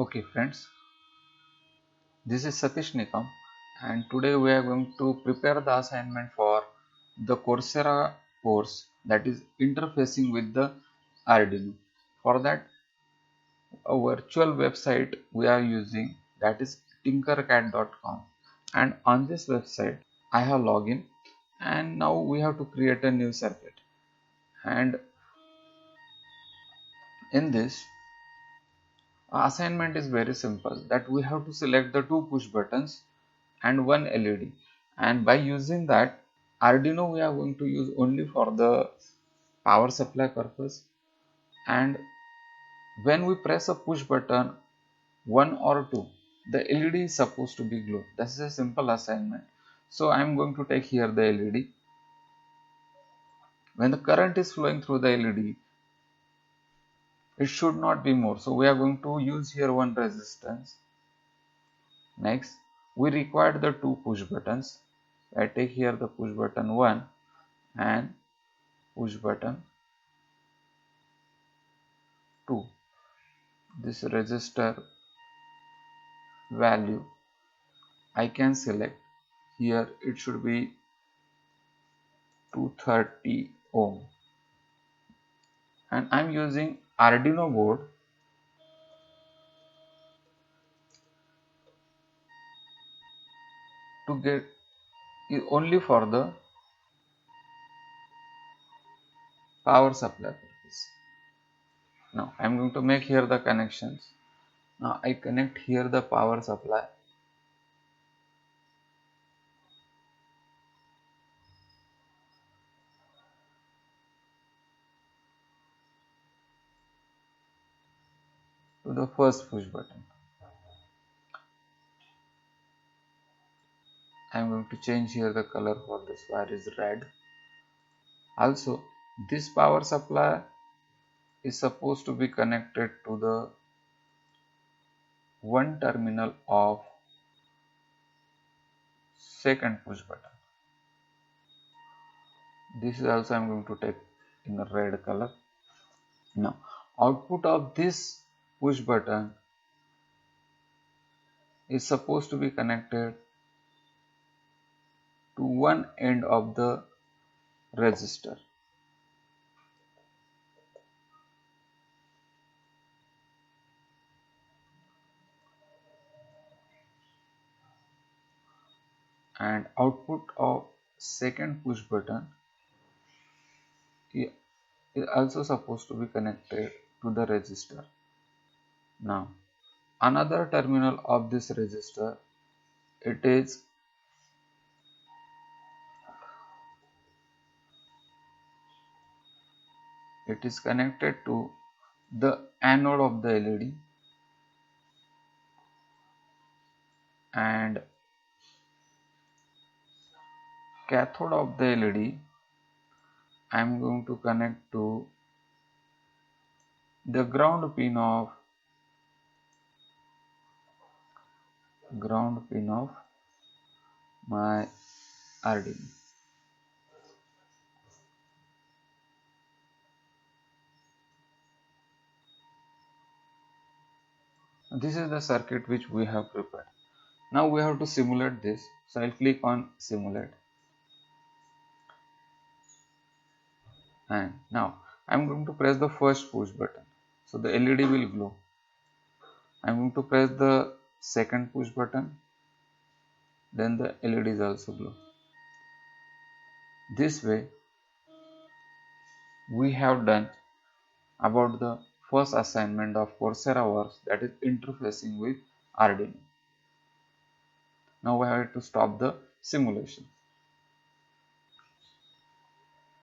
Okay friends, this is Satish Nikam and today we are going to prepare the assignment for the Coursera course, that is interfacing with the Arduino. For that, a virtual website we are using, that is tinkercad.com, and on this website I have login, and now we have to create a new circuit. And in this assignment is very simple, that we have to select the two push buttons and one LED, and by using that Arduino we are going to use only for the power supply purpose. And when we press a push button 1 or 2, the LED is supposed to be glow. This is a simple assignment. So I am going to take here the LED. When the current is flowing through the LED, it should not be more, so we are going to use here one resistance. Next, we require the two push buttons. I take here the push button 1 and push button 2. This resistor value I can select here, it should be 230 ohm, and I'm using Arduino board to get only for the power supply purpose. Now I'm going to make here the connections. Now I connect here the power supply. To the first push button. I'm going to change here the color for this wire is red. Also, this power supply is supposed to be connected to the one terminal of second push button. This is also I'm going to take in a red color. Now, output of this push button is supposed to be connected to one end of the resistor. And output of second push button is also supposed to be connected to the resistor. Now, another terminal of this resistor, it is connected to the anode of the LED, and cathode of the LED I am going to connect to the ground pin of my Arduino. This is the circuit which we have prepared. Now we have to simulate this, so I'll click on simulate, and now I'm going to press the first push button, so the LED will glow. I'm going to press the second push button, then the LED is also glow. This way we have done about the first assignment of Coursera works, that is interfacing with Arduino. Now we have to stop the simulation.